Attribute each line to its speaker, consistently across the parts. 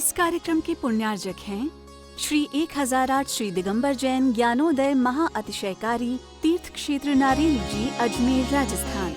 Speaker 1: इस कार्यक्रम के पुण्यार्जक हैं श्री 1008 श्री दिगंबर जैन ज्ञानोदय महाअतिशयकारी तीर्थ क्षेत्र नारेल जी, अजमेर, राजस्थान।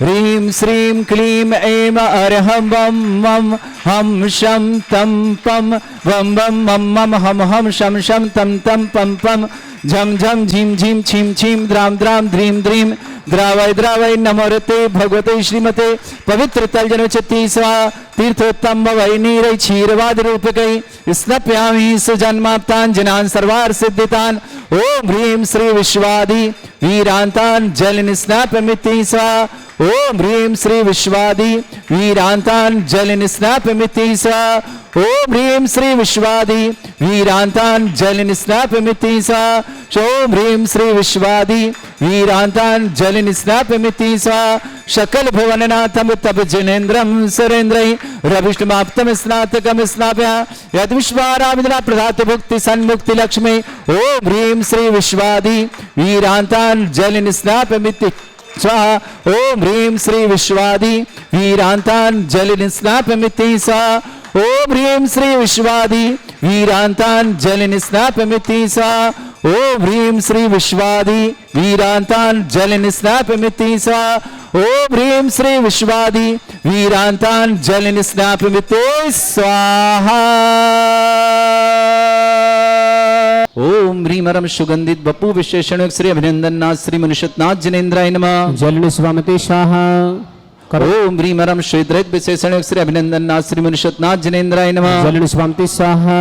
Speaker 2: ह्रीं श्रीं क्लीं ऐं अरहं वं वं हम शं तं पं वं वं मं मं हम हम शं शं तं तं पं पं झं झं झीं झीं छीं छीं द्रां द्रां द्रीं द्रीं द्रावय द्रावय नमोरते भगवते श्रीमते पवित्र तलजन चित्ती स्वा तीर्थोत्तम वै नीरै क्षीरवाद रूपकै स्नप्यामि सुजन्माप्तान् सर्वार सिद्धितान्। ओम ह्रीं श्री विश्वादि वीरांतान् जल निस्नापमिति स्वा। ओम ह्रीं श्री विश्वादि वीरांतान् जल निस्नापमिति स्वा। ओम ह्रीं श्री विश्वादि वीरांतान् जल निस्नापमिति स्वा। ओम ह्रीं श्री विश्वादि वीरांतान् जल निस्नापमिति स्वा। शकल भुवननाथं तप जनेन्द्रं सुरेन्द्रै रविष्टमाप्तम स्नातकम स्नाप्य यद विश्वारामिन्द्रा प्रधात भुक्ति सन्मुक्ति लक्ष्मी। ओम ह्रीं श्री विश्वादि वीरांतान् जल निस्नापमिति स्वाहा। ओम ह्रीं श्री विश्वादि वीरांतान् जल निस्नापमिति स्वाहा। ओम ह्रीं श्री विश्वादि वीरांतान् जल निस्नापमिति स्वाहा। ओम ह्रीं श्री विश्वादि वीरांतान् जल निस्नापमिति स्वाहा। ओम ह्रीं श्री विश्वादि वीरांतान् जल निस्नापमिति स्वाहा। ओम ह्रीं हरं सुगंधित बपू विशेषण श्री अभिनंदननाथ श्री मनुष्यनाथ जनेन्द्राय नमः।
Speaker 3: जल निस्वामते स्वाहा।
Speaker 2: ओम ह्रीं हरं श्वेतरहित विशेषण श्री अभिनंदननाथ श्री मनुष्यनाथ जनेन्द्राय नमः।
Speaker 3: जल निस्वामते स्वाहा।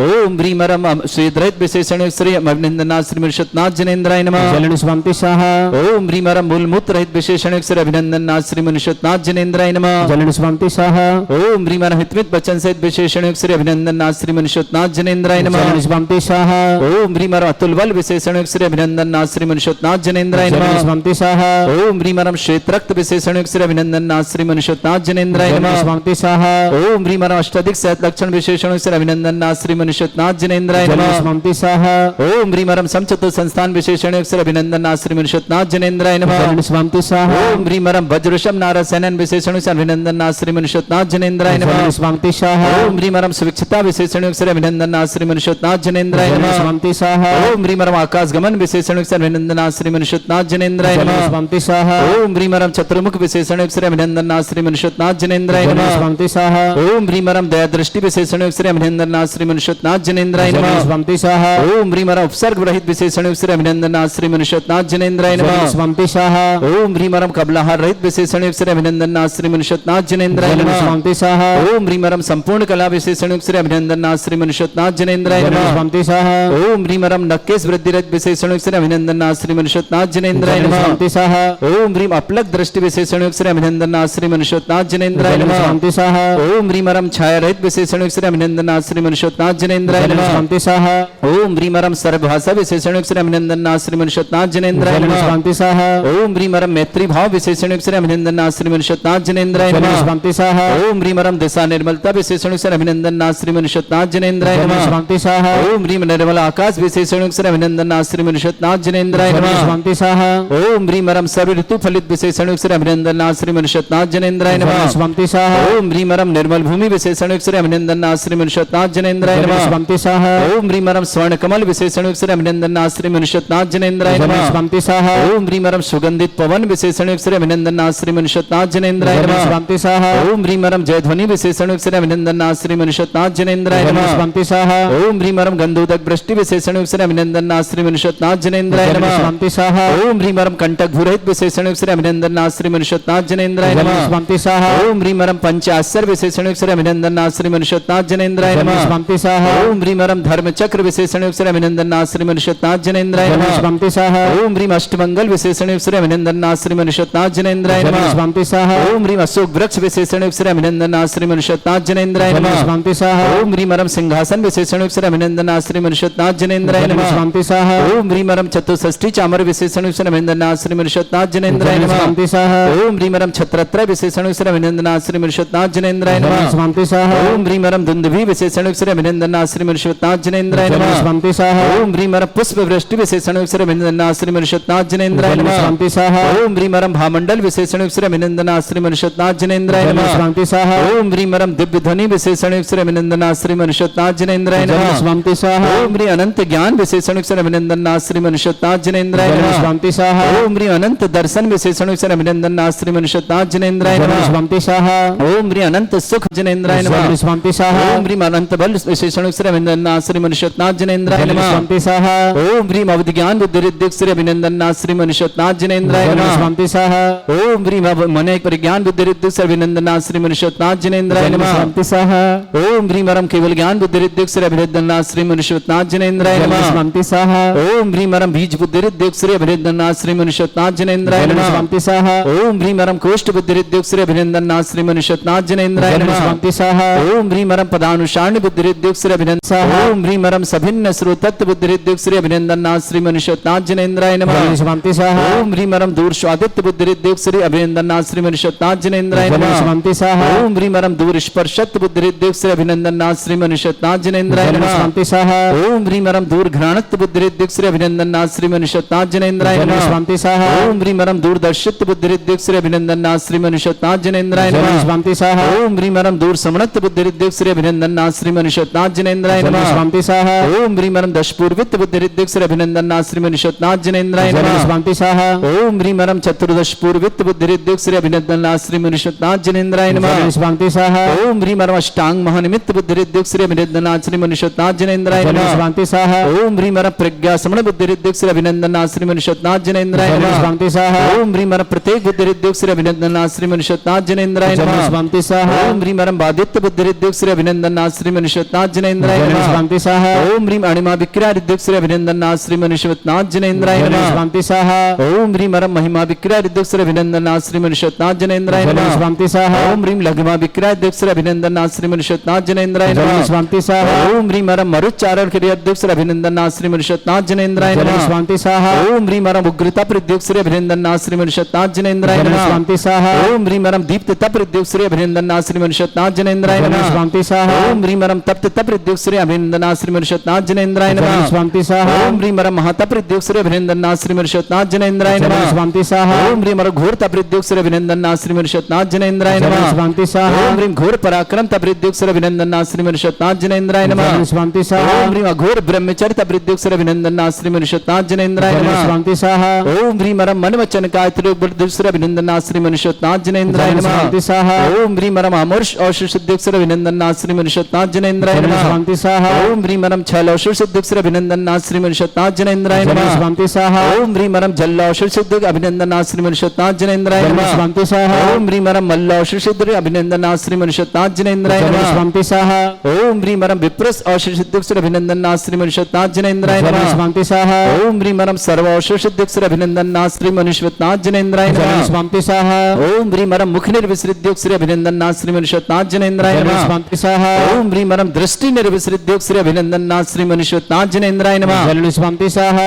Speaker 2: ओम ह्रीं हरं श्वेतरहित विशेषण श्री अभिनंदननाथ श्री मनुष्यनाथ जनेन्द्राय नमः।
Speaker 3: जल निस्वामते स्वाहा।
Speaker 2: ओम ह्रीं हरं मूलमूत्र रहित विशेषण श्री अभिनंदननाथ श्री मनुष्यनाथ जनेन्द्राय नमः।
Speaker 3: जल निस्वामते स्वाहा।
Speaker 2: ओम ह्रीं हरं हितमित वचन सहित विशेषण श्री अभिनंदननाथ श्री मनुष्यनाथ जनेन्द्राय नमः।
Speaker 3: जल निस्वामते स्वाहा।
Speaker 2: ओम ह्रीं हरं अतुल बल विशेषण श्री अभिनंदननाथ श्री मनुष्यनाथ जनेन्द्राय
Speaker 3: जल
Speaker 2: नमः।
Speaker 3: निस्वामते स्वाहा।
Speaker 2: ओम ह्रीं हरं श्वेत रक्त विशेषण श्री अभिनंदननाथ श्री मनुष्यनाथ जनेन्द्राय
Speaker 3: जल
Speaker 2: नमः।
Speaker 3: निस्वामते स्वाहा।
Speaker 2: ओम ह्रीं हरं अष्टाधिक सहत लक्षण विशेषण श्री अभिनंदननाथ श्री मनुष्यनाथ जनेन्द्राय
Speaker 3: जल
Speaker 2: नमः।
Speaker 3: निस्वामते स्वाहा।
Speaker 2: ओम ह्रीं हरं समचतुर संस्थान विशेषण श्री अभिनंदननाथ श्री मनुष्यनाथ जनेन्द्राय नमः।
Speaker 3: जल निस्वामते स्वाहा।
Speaker 2: ओम ह्रीं हरं वज्रषम नारसेनन विशेषण श्री अभिनंदननाथ श्री मनुष्यनाथ जनेन्द्राय
Speaker 3: जल
Speaker 2: नमः।
Speaker 3: निस्वामते स्वाहा।
Speaker 2: ओम ह्रीं हरं सुविक्षिता विशेषण श्री अभिनंदननाथ श्री मनुष्यनाथ जनेन्द्राय
Speaker 3: जल
Speaker 2: नमः।
Speaker 3: निस्वामते स्वाहा।
Speaker 2: ओम ह्रीं हरं आकाश गमन विशेषण श्री अभिनंदननाथ श्री मनुष्यनाथ जनेन्द्राय
Speaker 3: जल
Speaker 2: नमः।
Speaker 3: निस्वामते स्वाहा।
Speaker 2: ओम ह्रीं हरं चतुर्मुख विशेषण श्री अभिनंदननाथ श्री मनुष्यनाथ जनेन्द्राय
Speaker 3: जल
Speaker 2: नमः।
Speaker 3: निस्वामते स्वाहा।
Speaker 2: ओम ह्रीं हरं दया दृष्टि विशेषण श्री अभिनंदननाथ श्री मनुष्यनाथ जनेन्द्राय
Speaker 3: जल
Speaker 2: नमः।
Speaker 3: निस्वामते स्वाहा।
Speaker 2: ओम ह्रीं हरं उपसर्ग रहित विशेषण श्री अभिनंदननाथ श्री मनुष्यनाथ जनेन्द्राय
Speaker 3: जल
Speaker 2: नमः।
Speaker 3: निस्वामते स्वाहा।
Speaker 2: ओम ह्रीं हरं कबलाहार रहित विशेषण श्री अभिनंदननाथ श्री मनुष्यनाथ जनेन्द्राय
Speaker 3: जल
Speaker 2: नमः।
Speaker 3: निस्वामते स्वाहा।
Speaker 2: ओम ह्रीं हरं संपूर्ण कला विशेषण श्री अभिनंदननाथ श्री मनुष्यनाथ जनेन्द्राय
Speaker 3: जल
Speaker 2: नमः।
Speaker 3: निस्वामते स्वाहा।
Speaker 2: ओम ह्रीं हरं नक्केश वृद्धि रहित विशेषण श्री अभिनंदननाथ श्री मनुष्यनाथ जनेन्द्राय
Speaker 3: जल
Speaker 2: नमः।
Speaker 3: निस्वामते स्वाहा।
Speaker 2: ओम ह्रीं अपलक दृष्टि विशेषण श्री अभिनंदननाथ श्री मनुष्यनाथ जनेन्द्राय
Speaker 3: जल
Speaker 2: नमः।
Speaker 3: निस्वामते स्वाहा।
Speaker 2: ओम ह्रीं हरं छाया रहित विशेषण श्री अभिनंदननाथ श्री मनुष्यनाथ जनेन्द्राय
Speaker 3: जल
Speaker 2: नमः।
Speaker 3: निस्वामते स्वाहा।
Speaker 2: ओम ह्रीं हरं सर्वभाषा विशेषण श्री अभिनंदननाथ श्री मनुष्यनाथ जनेन्द्राय
Speaker 3: जल
Speaker 2: नमः।
Speaker 3: निस्वामते स्वाहा।
Speaker 2: ओम ह्रीं हरं मैत्री भाव विशेषण श्री अभिनंदननाथ श्री मनुष्यनाथ जनेन्द्राय
Speaker 3: जल
Speaker 2: नमः।
Speaker 3: निस्वामते स्वाहा।
Speaker 2: ओम ह्रीं हरं दिशा निर्मलता विशेषण श्री अभिनंदननाथ श्री मनुष्यनाथ जनेन्द्राय
Speaker 3: जल
Speaker 2: नमः।
Speaker 3: निस्वामते स्वाहा।
Speaker 2: ओम ह्रीं निर्मल आकाश विशेषण श्री अभिनंदननाथ श्री मनुष्यनाथ जनेन्द्राय
Speaker 3: जल
Speaker 2: नमः।
Speaker 3: निस्वामते स्वाहा।
Speaker 2: ओम ह्रीं हरं सर्व ऋतु फलित विशेषण श्री अभिनंदननाथ श्री मनुष्यनाथ जनेन्द्राय
Speaker 3: जल
Speaker 2: नमः।
Speaker 3: निस्वामते स्वाहा।
Speaker 2: ओम ह्रीं हरं निर्मल भूमि विशेषण श्री अभिनंदननाथ श्री मनुष्यनाथ जनेन्द्राय
Speaker 3: जल
Speaker 2: नमः।
Speaker 3: निस्वामते स्वाहा।
Speaker 2: ओम ह्रीं हरं स्वर्ण कमल विशेषण श्री अभिनंदननाथ श्री मनुष्यनाथ जनेन्द्राय
Speaker 3: जल
Speaker 2: नमः।
Speaker 3: निस्वामते स्वाहा।
Speaker 2: ओम ह्रीं हरं सुगंधित पवन विशेषण श्री अभिनंदननाथ श्री मनुष्यनाथ जनेन्द्राय
Speaker 3: जल
Speaker 2: नमः।
Speaker 3: निस्वामते स्वाहा।
Speaker 2: ओम ह्रीं हरं जयध्वनि विशेषण श्री अभिनंदननाथ श्री मनुष्यनाथ जनेन्द्राय
Speaker 3: जल
Speaker 2: नमः।
Speaker 3: निस्वामते स्वाहा।
Speaker 2: ओम ह्रीं हरं गंधोदक वृष्टि विशेषण श्री अभिनंदननाथ श्री मनुष्यनाथ जनेन्द्राय
Speaker 3: जल
Speaker 2: नमः।
Speaker 3: निस्वामते स्वाहा।
Speaker 2: ओम ह्रीं हरं कंटक भूरहित विशेषण श्री अभिनंदननाथ श्री मनुष्यनाथ जनेन्द्राय
Speaker 3: जल
Speaker 2: नमः।
Speaker 3: निस्वामते स्वाहा।
Speaker 2: ओम ह्रीं हरं पंचाशर विशेषण श्री अभिनंदननाथ श्री मनुष्यनाथ जनेन्द्राय
Speaker 3: जल
Speaker 2: नमः।
Speaker 3: निस्वामते स्वाहा।
Speaker 2: ओम ह्रीं हरं धर्मचक्र विशेषण श्री अभिनंदननाथ श्री मनुष्यनाथ जनेन्द्राय
Speaker 3: जल
Speaker 2: नमः।
Speaker 3: निस्वामते स्वाहा।
Speaker 2: ओम ह्रीं अष्टमंगल विशेषण श्री अभिनंदननाथ श्री मनुष्यनाथ जनेन्द्राय
Speaker 3: जल
Speaker 2: नमः।
Speaker 3: निस्वामते स्वाहा।
Speaker 2: ओम ह्रीं अशोक वृक्ष विशेषण श्री अभिनंदननाथ श्री मनुष्यनाथ जनेन्द्राय
Speaker 3: जल
Speaker 2: नमः।
Speaker 3: निस्वामते स्वाहा।
Speaker 2: ओम ह्रीं हरं सिंहासन विशेषण श्री अभिनंदननाथ श्री मनुष्यनाथ जनेन्द्राय
Speaker 3: जल
Speaker 2: नमः।
Speaker 3: निस्वामते स्वाहा।
Speaker 2: ओम ह्रीं हरं चतुष्षष्ठी चामर विशेषण श्री अभिनंदननाथ श्री मनुष्यनाथ जनेन्द्राय
Speaker 3: जल
Speaker 2: नमः।
Speaker 3: निस्वामते स्वाहा।
Speaker 2: ओम ह्रीं हरं छत्रत्रय विशेषण श्री अभिनंदना श्री मनुष्योत्नाथ जनेन्द्राय नमः।
Speaker 3: स्वामी सह
Speaker 2: ओम ह्रीं मरम दुंदुभि विशेषण श्री अभिनंदना श्री मनुष्योत्नाथ जनेन्द्राय नमः।
Speaker 3: स्वामी सह
Speaker 2: ओम ह्रीं मरम पुष्प वृष्टि विशेषण श्री अभिनंदना श्री मनुष्योत्नाथ जनेन्द्राय नमः।
Speaker 3: स्वामी सह
Speaker 2: ओम ह्रीं मरम भामंडल विशेषण श्री अभिनंदना श्री मनुष्योत्नाथ जनेन्द्राय नमः।
Speaker 3: स्वामी सह
Speaker 2: ओम ह्रीं मरम दिव्य ध्वनि विशेषण श्री अभिनंदना श्री मनुष्योत्नाथ जनेन्द्राय नमः।
Speaker 3: स्वामी सह
Speaker 2: ओम ह्रीं अनंत ज्ञान विशेषण श्री अभिनंदना श्री मनुष्योत्नाथ जनेन्द्राय नमः।
Speaker 3: स्वामी सह
Speaker 2: ओम ह्रीं अनंत दर्शन विशेषण श्री अभिनंदना श्री मनुष्योत्नाथ जनेन्द्राय नमः।
Speaker 3: स्वामी सह
Speaker 2: ओम ह्रीं अनंत सुख जनेन्द्राय नमः।
Speaker 3: स्वामी सह
Speaker 2: ओम ह्रीं अनंत बल विशेषण श्री अभिनंदना श्री मनुष्योत्नाथ जनेन्द्राय नमः।
Speaker 3: स्वामी सह
Speaker 2: ओम ह्रीं अवधि ज्ञान बुद्धि रिद्धि श्री अभिनंदना श्री मनुष्योत्नाथ जनेन्द्राय नमः।
Speaker 3: स्वामी सह
Speaker 2: ओम ह्रीं मने परिज्ञान बुद्धि रिद्धि श्री अभिनंदना श्री मनुष्योत्नाथ जनेन्द्राय नमः।
Speaker 3: स्वामी सह
Speaker 2: ओम ह्रीं मरम केवल ज्ञान बुद्धि रिद्धि श्री अभिनंदना श्री मनुष्योत्नाथ जनेन्द्राय नमः।
Speaker 3: स्वामी सह
Speaker 2: ओम ह्रीं मरम बीज बुद्धि रिद्धि श्री अभिनंदना श्री मनुष्योत्नाथ जनेन्द्राय नमः।
Speaker 3: स्वामी सह
Speaker 2: ओम ह्रीं मरम कोष्ठ बुद्धि रिद्धि श्री अभिनंदना श्री मनुष्योत्नाथ जनेन्द्राय नमः।
Speaker 3: स्वामी सह
Speaker 2: ओम ह्रीं मरम पदानुसारण बुद्धि रिद्धि श्री अभिनंदना। ओम ह्रीं मरम सभिन्न श्रोतत्व बुद्धि रिद्धि श्री अभिनंदना श्री मनुष्योत्नाथ जनेन्द्राय नमः।
Speaker 3: स्वामी सह
Speaker 2: ओम ह्रीं मरम दूर स्वादित्य बुद्धि रिद्धि श्री अभिनंदना श्री मनुष्योत्नाथ जनेन्द्राय नमः।
Speaker 3: स्वामी सह
Speaker 2: ओम ह्रीं मरम दूर स्पर्शत्व बुद्धि रिद्धि श्री अभिनंदना श्री मनुष्योत्नाथ जनेन्द्राय नमः।
Speaker 3: स्वामी सह
Speaker 2: ओम ह्रीं मरम दूर घ्राणत्व बुद्धि रिद्धि श्री अभिनंदना श्री मनुष्योत्नाथ जनेन्द्राय नमः।
Speaker 3: स्वामी सह
Speaker 2: ओम ह्रीं मरम दूरदर्शित्व बुद्धि रिद्धि श्री अभिनंदना श्री मनुष्योत्नाथ जनेन्द्राय नमः।
Speaker 3: स्वामी सह
Speaker 2: ओम ह्रीं मरम दूर समणत्व बुद्धि रिद्धि श्री अभिनंदना श्री मनुष्योत्नाथ जनेन्द्राय नमः।
Speaker 3: स्वामी सह
Speaker 2: ओम ह्रीं मरम दशपूर्वित्व बुद्धि रिद्धि श्री अभिनंदना श्री मनुष्योत्नाथ जनेन्द्राय नमः।
Speaker 3: स्वामी सह
Speaker 2: ओम ह्रीं मरम चतुर्दश पूर्वित्व बुद्धि रिद्धि श्री अभिनंदना श्री मनुष्योत्नाथ जनेन्द्राय नमः।
Speaker 3: स्वामी सह
Speaker 2: ओम ह्रीं मरम अष्टांग महानिमित्त बुद्धि रिद्धि श्री अभिनंदना श्री मनुष्योत्नाथ जनेन्द्राय नमः।
Speaker 3: स्वामी सह
Speaker 2: ओम ह्रीं मरम प्रज्ञा समण बुद्धि रिद्धि श्री अभिनंदना श्री मनुष्योत्नाथ जनेन्द्राय नमः।
Speaker 3: स्वामी सह
Speaker 2: ओम ह्रीं मरम प्रत्येक बुद्धि रिद्धि श्री अभिनंदना श्री मनुष्योत्नाथ जनेन्द्राय नमः।
Speaker 3: स्वामी सह
Speaker 2: ओम ह्रीं मरम बादित्य बुद्धि रिद्धि श्री अभिनंदना श्री मनुष्योत्नाथ जनेन्द्राय नमः।
Speaker 3: स्वामी सह
Speaker 2: ओम ह्रीं अणिमा विक्रिया रिद्धि श्री अभिनंदना श्री मनुष्योत्नाथ जनेन्द्राय नमः।
Speaker 3: स्वामी सह
Speaker 2: ओम ह्रीं मरम महिमा विक्रिया रिद्धि श्री अभिनंदना श्री मनुष्योत्नाथ जनेन्द्राय नमः।
Speaker 3: स्वामी सह
Speaker 2: ओम ह्रीं लघिमा विक्रिया रिद्धि श्री अभिनंदना श्री मनुष्योत्नाथ जनेन्द्राय नमः।
Speaker 3: स्वामी सह
Speaker 2: ओम ह्रीं मरम मरुच्चारण क्रिया रिद्धि श्री अभिनंदना श्री मनुष्योत्नाथ जनेन्द्राय नमः।
Speaker 3: स्वामी सह
Speaker 2: ओम ह्रीं मरम उग्रता रिद्धि श्री अभिनंदना श्री मनुष्योत्नाथ जनेन्द्राय नमः।
Speaker 3: स्वामी सह
Speaker 2: ओम ह्रीं मरम दीप्त तप रिद्धि श्री अभिनंदना श्री मनुष्योत्नाथ जनेन्द्राय नमः।
Speaker 3: स्वामी सह
Speaker 2: ओम ह्रीं मरम तप्त तप रिद्धि श्री अभिनंदना श्री मनुष्योत्नाथ जनेन्द्राय नमः।
Speaker 3: स्वामी सह
Speaker 2: ओम ह्रीं मरम महातप रिद्धि श्री अभिनंदना श्री मनुष्योत्नाथ जनेन्द्राय नमः।
Speaker 3: स्वामी सह
Speaker 2: ओम ह्रीं मरम घोर तप रिद्धि श्री अभिनंदना श्री मनुष्योत्नाथ जनेन्द्राय नमः।
Speaker 3: स्वामी सह
Speaker 2: ओम ह्रीं घोर पराक्रम तप रिद्धि श्री अभिनंदना श्री मनुष्योत्नाथ जनेन्द्राय नमः।
Speaker 3: स्वामी सह
Speaker 2: ओम ह्रीं अघोर ब्रह्मचर्य तप रिद्धि श्री अभिनंदना श्री मनुष्योत्नाथ जनेन्द्राय नमः।
Speaker 3: स्वामी सह
Speaker 2: ओम ह्रीं मरम मन वचन कायत्री बुद्धि श्री अभिनंदना श्री मनुष्योत्नाथ जनेन्द्राय नमः।
Speaker 3: स्वामी सह
Speaker 2: ओम ह्रीं मरम अमर्ष औषध सिद्धि श्री अभिनंदना श्री मनुष्योत्नाथ जनेन्द्राय नमः।
Speaker 3: स्वामी सह
Speaker 2: ओम ह्रीं मरम छल औषध सिद्धि श्री अभिनंदना श्री मनुष्योत्नाथ जनेन्द्राय नमः।
Speaker 3: स्वामी सह
Speaker 2: ओम ह्रीं मरम जल औषध सिद्धि अभिनंदना श्री मनुष्योत्नाथ जनेन्द्राय नमः।
Speaker 3: स्वामी सह
Speaker 2: ओम ह्रीं मरम मल्ल औषध सिद्धि अभिनंदना श्री मनुष्योत्नाथ जनेन्द्राय नमः।
Speaker 3: स्वामी सह
Speaker 2: ओम ह्रीं मरम विप्रस औषध सिद्धि श्री अभिनंदना श्री मनुष्योत्नाथ जनेन्द्राय नमः।
Speaker 3: स्वामी सह
Speaker 2: ओम ह्रीं मरम सर्व औषध सिद्धि श्री अभिनंदना श्री मनुष्योत्नाथ जनेन्द्राय नमः।
Speaker 3: स्वामी सह
Speaker 2: ओम ह्रीं मरम मुख निर्विसृद्योग श्री अभिनंदना श्री मनुष्योत्नाथ जनेन्द्राय नमः।
Speaker 3: स्वामी सह
Speaker 2: ओम ह्रीं मरम दृष्टि निर्विसृद्योग श्री अभिनंदना श्री मनुष्योत्नाथ जनेन्द्राय नमः।
Speaker 3: स्वामी सह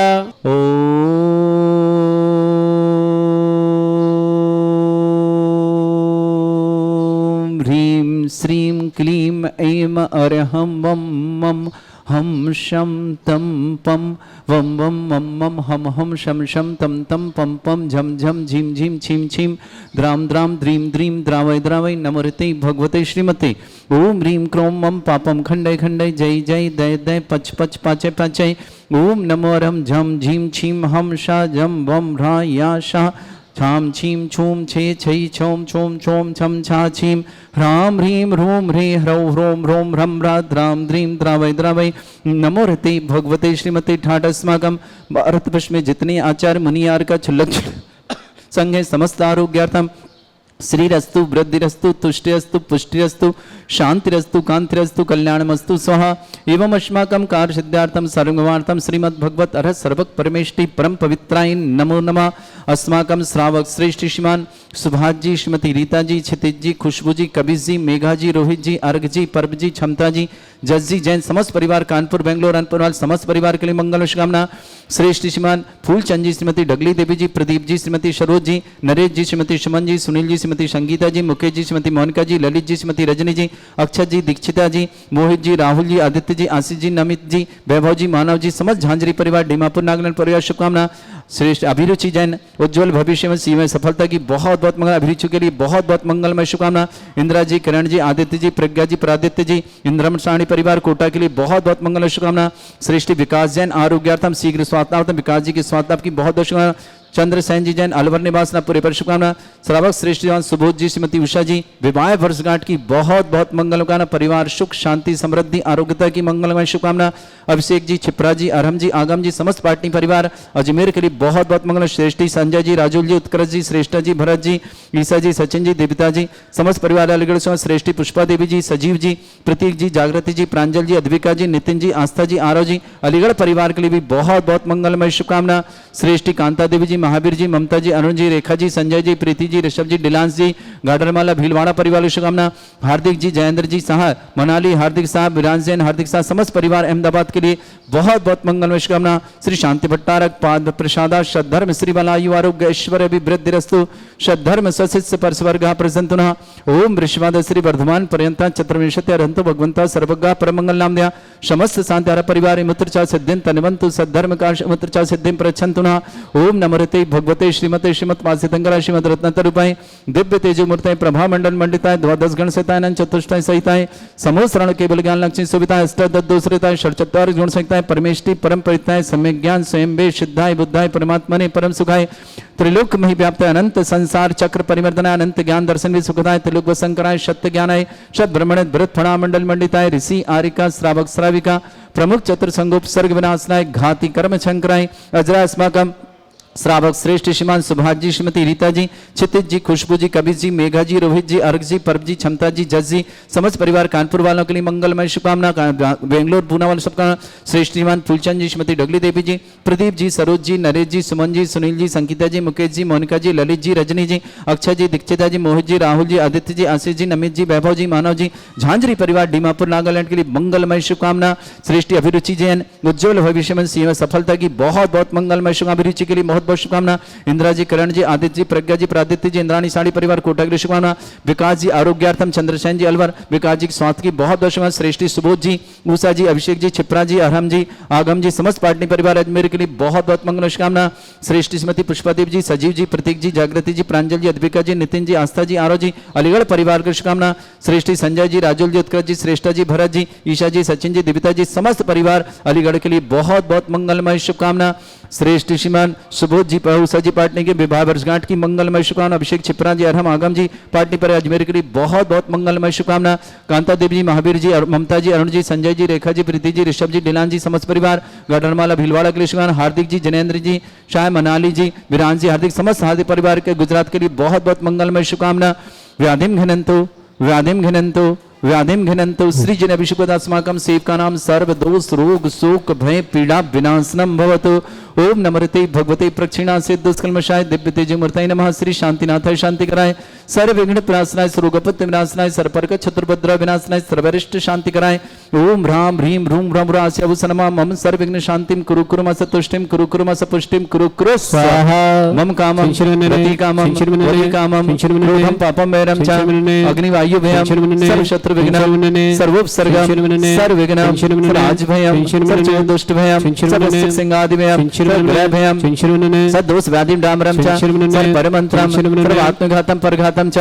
Speaker 2: ओम ह्रीं श्रीं क्लीं ऐं अरहं वं मं हम शम तम पम वम वम मम मम हम शम शम तम तम पम पम झम झम झीम झीम छीम छीम द्राम द्राम द्रीम द्रीम द्रावय द्रावय नमोरते भगवते श्रीमते ओम ह्रीं क्रों मम पापम खंडय खंडय जय जय दय दय पच पच पाचय पाचय ओम नमो रम झम झीम छीम हम शा जम वम ह्रा या शा छाम छीम छूम छे छै छौम छोम छोम छम छा छीम ह्राम ह्रीं ह्रूं ह्रे ह्रौ ह्रों ह्रों ह्रम ह्रा द्राम द्रीं द्रावय द्रावय नमो रते भगवते श्रीमते ठाट अस्माकं भारतवर्ष में जितने आचार्य मुनियार का छुल्लक संघ है समस्त आरोग्यार्थम श्रीरस्तु वृद्धिरस्तु तुष्टिरस्तु पुष्टिरस्तु शांतिरस्तु कांतिरस्तु कल्याणमस्तु स्वाहा एवं अस्माकं कार्य सिद्धार्थम सर्वमार्थम श्रीमद् भगवत अर्हत सर्वक परमेष्टि परम पवित्राय नमो नमः। अस्माकं श्रावक श्रेष्ठ श्रीमान सुभाष जी, श्रीमती रीता जी, क्षितिज जी, खुशबू जी, कबीर जी, मेघा जी, रोहित जी, अर्घ जी, परब जी, क्षमता जी, जस जी, जैन समस्त परिवार कानपुर बेंगलोर अनपुरवाल समस्त परिवार के लिए मंगल शुभकामना। श्रेष्ठ श्रीमान फूलचंद जी, श्रीमती डगली देवी जी, प्रदीप जी, श्रीमती सरोज जी, नरेश जी, श्रीमती सुमन जी, सुनील जी, श्रीमती संगीता जी, मुकेश जी, श्रीमती मोनिका जी, ललित जी, श्रीमती रजनी जी, अक्षत जी, दीक्षिता जी, मोहित जी, राहुल जी, आदित्य जी, आशीष जी, नमित जी, वैभव जी, मानव जी, समस्त झांझरी परिवार, डीमापुर नागलैंड परिवार शुभकामना। श्रेष्ठ अभिरुचि जैन उज्जवल भविष्य में सीमा सफलता की बहुत बहुत मंगल, अभिरुचि के लिए बहुत बहुत मंगलमय शुभकामना। इंदिरा जी, किरण जी, आदित्य जी, प्रज्ञा जी, प्रादित्य जी, इंद्रम साणी परिवार कोटा के लिए बहुत बहुत मंगल शुभकामना। श्रेष्ठ विकास जैन आरोग्यार्थम शीघ्र स्वास्थ्यार्थम, विकास जी की स्वास्थ्य की बहुत बहुत शुभकामना। चंद्र सैन जी जैन अलवर निवास पूरे पर शुभकामना। श्रावक श्रेष्ठ जवान सुबोध जी, श्रीमती उषा जी विवाह वर्षगांठ की बहुत बहुत मंगलकामना। परिवार सुख शांति समृद्धि आरोग्यता की मंगलमय शुभकामना। अभिषेक जी, छिपरा जी, अरहम जी, आगम जी, समस्त पार्टी परिवार अजमेर के लिए बहुत बहुत मंगल। श्रेष्ठी संजय जी, राजुल जी, उत्कर्ष जी, श्रेष्ठा जी, भरत जी, ईसा जी, सचिन जी, देविता जी, समस्त परिवार अलीगढ़ से श्रेष्ठी पुष्पा देवी जी, सजीव जी, प्रतीक जी, जागृति जी, प्रांजल जी, अद्विका जी, नितिन जी, आस्था जी, आरव जी, अलीगढ़ परिवार के लिए भी बहुत बहुत मंगलमय शुभकामना। श्रेष्ठी कांता देवी जी, महावीर जी, ममता जी, अरुण जी, रेखा जी, संजय जी, प्रीति जी, ऋषभ जी, डिलांस जी, गाडरमाला भीलवाड़ा परिवार शुभकामना। हार्दिक जी, जयेंद्र जी साह, मनाली, हार्दिक साहब, विराज जैन, हार्दिक साह, समस्त परिवार अहमदाबाद के लिए बहुत बहुत मंगलमय शुभकामना। श्री शांति भट्टारक पाद प्रसादा सद्धर्म श्री बलायु आरोग्य ऐश्वर्य अभिवृद्धिरस्तु सद्धर्म सशिष्य परस्वर्ग प्रसंतुना ओम वृषभाद श्री वर्धमान पर्यंता चतुर्विंशति अरहंतो भगवंता सर्वज्ञ परमंगल नाम दया समस्त शांति परिवार मुत्रचा सिद्धिं तन्वन्तु सद्धर्म का मुत्रचा सिद्धिं प्रच्छन्तुना ओम नमरते भगवते श्रीमते श्रीमत् वासितंगरा श्रीमद रत्नतरूपाय दिव्य तेजो मूर्ताय प्रभा मंडल मंडिताय द्वादश गण सहिताय चतुष्टाय सहिताय समोसरण केवल ज्ञान लक्ष्मी सुविताय अष्टदोषरिताय षट्चत्वार गुण सहिताय परमेष्टि परम परिताय सम्यक ज्ञान स्वयं वे सिद्धाय बुद्धाय परमात्मने परम सुखाय त्रिलोक मही व्याप्त अनंत संसार चक्र परिवर्तनाय अनंत ज्ञान दर्शन भी सुखदाय त्रिलोक वसंकराय सत्य ज्ञानाय शत ब्रह्मण भृत फणा मंडल मंडिताय ऋषि आरिका श्रावक श्राविका प्रमुख चतुर संगोप सर्ग विनाशनाय घाति कर्म शंकराय अजरा अस्माकम श्रावक श्रेष्ठ श्रीमान सुभाष जी, श्रीमती रीता जी, क्षितिज जी, खुशबू जी, कबीर जी, मेघा जी, रोहित जी, अर्घ जी, परब जी, क्षमता जी, जस जी, समस्त परिवार कानपुर वालों के लिए मंगलमय शुभकामना। बेंगलोर पूना वालों सबका श्रेष्ठ श्रीमान फूलचंद जी, श्रीमती डगली देवी जी, प्रदीप जी, सरोज जी, नरेश जी, सुमन जी, सुनील जी, संगीता जी, मुकेश जी, मोनिका जी, ललित जी, रजनी जी, अक्षय जी, दीक्षिता जी, मोहित जी, राहुल जी, आदित्य जी, आशीष जी, नमित जी, वैभव जी, मानव जी, झांझरी परिवार डीमापुर नागालैंड के लिए मंगलमय शुभकामना। श्रेष्ठी अभिरुचि जैन उज्जवल भविष्य में सीमा सफलता की बहुत बहुत मंगलमय शुभ अभिरुचि के लिए बहुत बहुत शुभकामना। इंदिरा जी, करण जी, आदित्य जी, प्रज्ञा जी, प्रादित्य जी, इंद्राणी साड़ी परिवार कोटा के लिए शुभकामना। विकास जी आरोग्यार्थम चंद्रसेन जी अलवर विकास जी स्वास्थ्य की बहुत बहुत शुभकामना। श्रेष्ठी सुबोध जी, उषा जी, अभिषेक जी, छिपरा जी, अरहम जी, आगम जी, समस्त पार्टी परिवार अजमेर के लिए बहुत बहुत मंगल शुभकामना। श्रेष्ठी श्रीमती पुष्पादेव जी, सजीव जी, प्रतीक जी, जागृति जी, प्रांजल जी, अद्विका जी, नितिन जी, आस्था जी, आरव जी, अलीगढ़ परिवार की शुभकामना। श्रेष्ठी संजय जी, राजुल जी, उत्कर्ष जी, श्रेष्ठा जी, भरत जी, ईशा जी, सचिन जी, दिविता जी, समस्त परिवार अलीगढ़ के लिए बहुत बहुत मंगलमय शुभकामना। श्रेष्ठ श्रीमान सुबोध जी, उषा जी पाटनी के विवाह वर्षगांठ की मंगलमय शुभकामना। अभिषेक छिपरा जी, अरहम आगम जी पाटनी पर अजमेर के लिए बहुत बहुत मंगलमय शुभकामना। कांता देवी जी, महावीर जी, ममता जी, अरुण जी, संजय जी, रेखा जी, प्रीति जी, ऋषभ जी, डिलान जी, समस्त परिवार गढ़रमाला भीलवाड़ा के लिए शुभकामना। हार्दिक जी, जनेन्द्र जी, शाह मनाली जी, विरान जी, हार्दिक समस्त हार्दिक परिवार के गुजरात के लिए बहुत बहुत मंगलमय शुभकामना। व्याधिम घिनंतु व्याधिम घिनंतु व्याधिम घिनंतु सृजन अभिषेकदास्माकं सेवका नाम सर्व दोष रोग शोक भय पीड़ा विनाशनम भवतु। ओम नमरते भगवते प्रक्षिणा से दुष्कल्मषाय दिव्य तेज मूर्तये नमः। श्री शांतिनाथाय शांति कराय सर्व विघ्न प्रणाशनाय सर्वगपत्य विनाशनाय सर्वपर्क चतुर्भद्र विनाशनाय सर्वरिष्ट शांति कराय। ओम ह्राम ह्रीम ह्रूम ह्रम ह्रास्यभूषणमा मम सर्व विघ्न शांतिम कुरु कुरु मस तुष्टिम कुरु कुरु मस पुष्टिम कुरु कुरु स्वाहा। मम कामं प्रति कामं वै कामं क्रोधं पापं वैरं च अग्निवायु भयं सर्व शत्रु विघ्नं सर्वोपसर्गं सर्व विघ्नं सर्वराज भयं सर्व दुष्ट भयं सर्व सिंहादि भयं सर्व भयं सदोष व्याधिं डामरं च सर्व परमंत्रं सर्व आत्मघातं परघातं च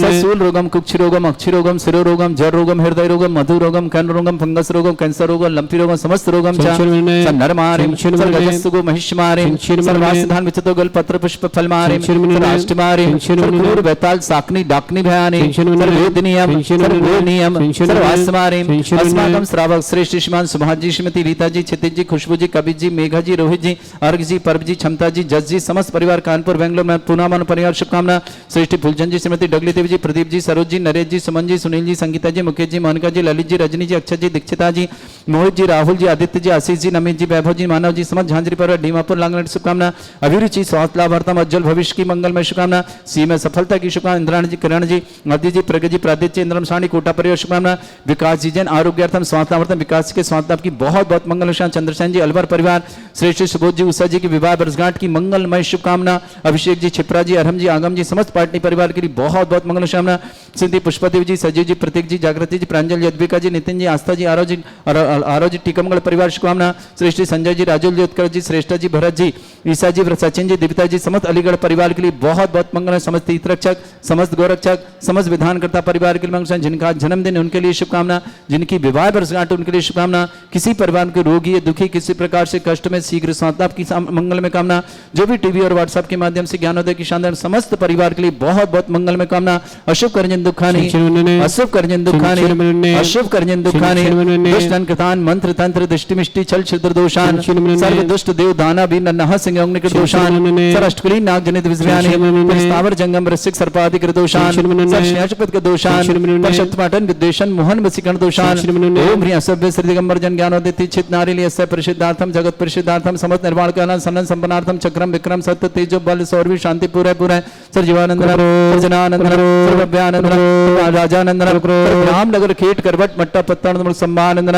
Speaker 2: ससूल रोगं कुक्षि रोगं अक्षि रोगं शिरो रोगं जर रोगं हृदय रोगं मधु रोगं कर्ण रोगं फंगस रोगं कैंसर रोगं लंपी रोगं समस्त रोगं च नरमारिं सर्वजस्तुगो महिष्मारिं सर्वासिधान विचतो गल पत्र पुष्प फलमारिं सर्वाष्टमारिं सर्वक्रूर बेताल साकनी डाकनी भयानि सर्ववेदनीयं सर्ववेदनीयं सर्वास्मारिं अस्माकं श्रावक श्रेष्ठ श्रीमान सुभाष जी, श्रीमती रीता जी, क्षितिज जी, खुशबू जी, कबीर जी, मेघा जी, रोहित जी, अर्घ जी, परब जी, क्षमता जी, जस जी, समस्त परिवार कानपुर बेंगलोर में पूना मन परिवार शुभकामना। श्रेष्ठी फुलचंद जी, श्रीमती डगली देवी जी, प्रदीप जी, सरोज जी, नरेश जी, सुमन जी, सुनील जी, संगीता जी, मुकेश जी, मोनिका जी, ललित जी, रजनी जी, अक्षय जी, दीक्षिता जी, मोहित जी, राहुल जी, आदित्य जी, आशीष जी, नमित जी, वैभव जी, मानव जी, समस्त झांझरी परिवार डीमापुर लांगलट शुभकामना। अभिरुचि स्वास्थ्य लाभार्थम उज्जवल भविष्य की मंगलमय शुभकामना। सी में सफलता की शुभकामना। इंद्राणी जी, किरण जी, आदि जी, प्रगति जी, प्रादित्य, इंद्रम साणी, कोटा परिवार शुभकामना। विकास जी जैन आरोग्यार्थम स्वास्थ्य लाभार्थम विकास के स्वास्थ्य लाभ की बहुत बहुत मंगल। चंद्रसेन जी, अलवर परिवार श्रेष्ठ सुबोध जी, उषा जी की विवाह वर्षगांठ की मंगलमय शुभकामना। अभिषेक जी, छिपरा जी, अरहम जी, आगम जी, समस्त पाटनी परिवार के लिए बहुत बहुत मंगल शुभकामना। सिद्धि पुष्पदेव जी, सजीव जी, प्रतीक जी, जागृति जी, प्रांजल जी, अद्विका जी, नितिन जी, आस्था जी, आरो जी, टीकमगढ़ परिवार शुभकामना। श्रेष्ठ संजय जी, राजुल जी, उत्कर्ष जी, श्रेष्ठा जी, भरत जी, ईसा जी, सचिन जी, दिविता जी, समस्त अलीगढ़ परिवार के लिए बहुत बहुत मंगल। समस्त तीर्थरक्षक, समस्त गोरक्षक, समस्त विधानकर्ता परिवार के लिए मंगल। जिनका जन्मदिन उनके लिए शुभकामना, जिनकी विवाह वर्षगांठ उनके लिए शुभकामना। किसी परिवार के रोगी या दुखी, किसी प्रकार से कष्ट में शीघ्र स्वास्थ्य की मंगल में कामना। जो भी टीवी और व्हाट्सएप के माध्यम से ज्ञानोदय की शानदार समस्त परिवार के लिए बहुत बहुत मंगल में कामना। अशुभ करजन दुखानी, अशुभ करजन दुखानी, अशुभ करजन दुखानी, दुष्ट कृतान मंत्र तंत्र दृष्टि मिष्टि छल छिद्र दोषान, सर्व दुष्ट देव दाना भी नन्हा सिंह अग्निकृत दोषान, सरअष्टकुली नाग जनित विषयानि, स्थावर जंगम रसिक सर्पाधिकृत दोषान, सर्वश्याचपद के दोषान, परशक्तिपाटन विद्वेषण मोहन वसीकरण दोषान। ओम ह्रीं असभ्य श्री दिगंबर जन ज्ञानोदित चित नारी यस्य परिषिद्धार्थम जगत परिषिद्धार्थम समस्त निर्वाण कालन सनन संपन्नार्थम चक्रम विक्रम सत्य तेजो बल सौरभि शांति पूरे पूरे सर्वजीवानंदन जनानंदन सर्वव्यानंदन राजानंदन राम नगर खेट करवट मट्टा पत्तानंद सम्मानंदन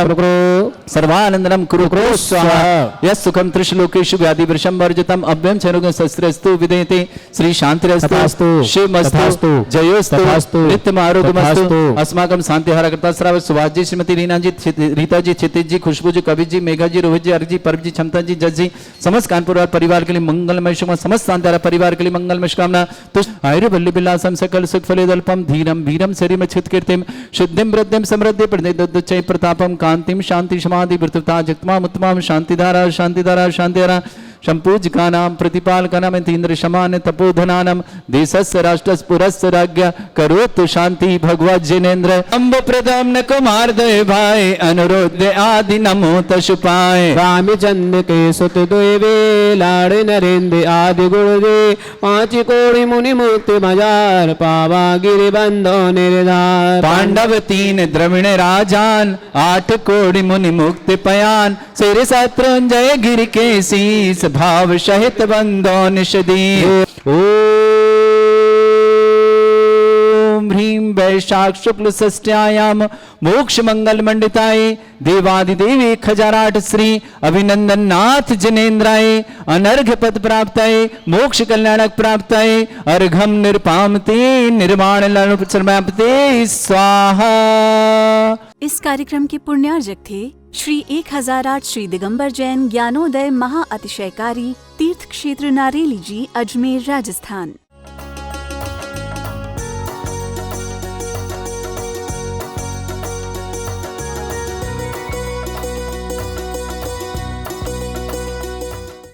Speaker 2: सर्वानंदनम कुरु कुरु स्वाहा। यस सुखम त्रिशलोकेषु व्याधि वृषम वर्जितम अभ्यम चरुगं शस्त्रस्तु विदेते श्री शांतिरस्तु शिवमस्तु जयोस्तु नित्यम आरोग्यमस्तु अस्माकं शांतिहारकर्ता श्रावक सुभाष जी, श्रीमती रीना जी, रीता जी, क्षितिज जी, खुशबू जी, कवि जी, मेघा जी, रोहित जी, अर्घ जी, परब जी, क्षमता जी, जज जी, समस्त कानपुर परिवार के लिए मंगलमय शुभकामना। समस्त शांतिहारा परिवार के लिए मंगलमय शुभकामना। तुष्ट आयुर वल्ली विलासम सकल सुख फलेदल्पम धीरम वीरम शरीरम छित कीर्तिम शुद्धिम वृद्धिम समृद्धि प्रदेदुच्चै प्रतापम कांतिम शांति समाधि वृत्तता जगतमाम उत्तमाम शांतिधारा शांतिधारा शांतिधारा संपूज्यका नाम प्रतिपालका नाम इंद्र शमान तपोधनानम देशस्य राष्ट्रस्य पुरस्य राज्ञ करोतु शांति भगवत जिनेन्द्र अम्ब प्रदम न कुमार दय भाई अनुरुद्ध आदि नमो तशुपाए
Speaker 3: रामचंद्र के सुत देवे लाड़ नरेंद्र आदि गुरुदे पांच कोड़ी मुनि मुक्ति मजार पावा गिरि बंधो निर्धार
Speaker 2: पांडव तीन द्रविण राजान आठ कोड़ी मुनि मुक्ति पयान सिर शत्रुंजय गिरि के शीस भाव सहित बंधो निषदी। ओम ह्रीं वैशाख शुक्ल षष्ट्यायाम मोक्ष मंगल मंडिताय देवादिदेवी खजाराट श्री अभिनंदन नाथ जिनेन्द्राय अनर्घ पद प्राप्ताय मोक्ष कल्याणक प्राप्ताय अर्घम निरपामते निर्वाण समाप्ते स्वाहा।
Speaker 1: इस कार्यक्रम के पुण्यार्जक थे श्री 1008 श्री दिगंबर जैन ज्ञानोदय महाअतिशयकारी तीर्थ क्षेत्र नारेली जी, अजमेर, राजस्थान।